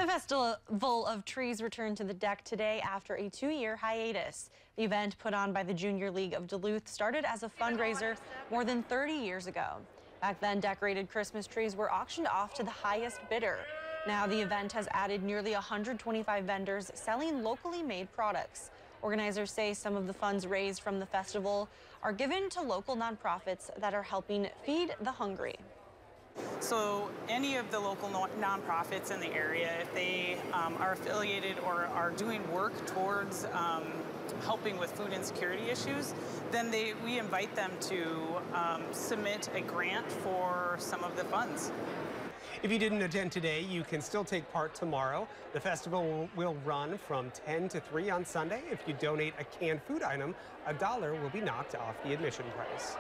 The Festival of Trees returned to the deck today after a 2-year hiatus. The event, put on by the Junior League of Duluth, started as a fundraiser more than 30 years ago. Back then, decorated Christmas trees were auctioned off to the highest bidder. Now the event has added nearly 125 vendors selling locally made products. Organizers say some of the funds raised from the festival are given to local nonprofits that are helping feed the hungry. So any of the local nonprofits in the area, if they are affiliated or are doing work towards helping with food insecurity issues, then we invite them to submit a grant for some of the funds. If you didn't attend today, you can still take part tomorrow. The festival will run from 10 to 3 on Sunday. If you donate a canned food item, $1 will be knocked off the admission price.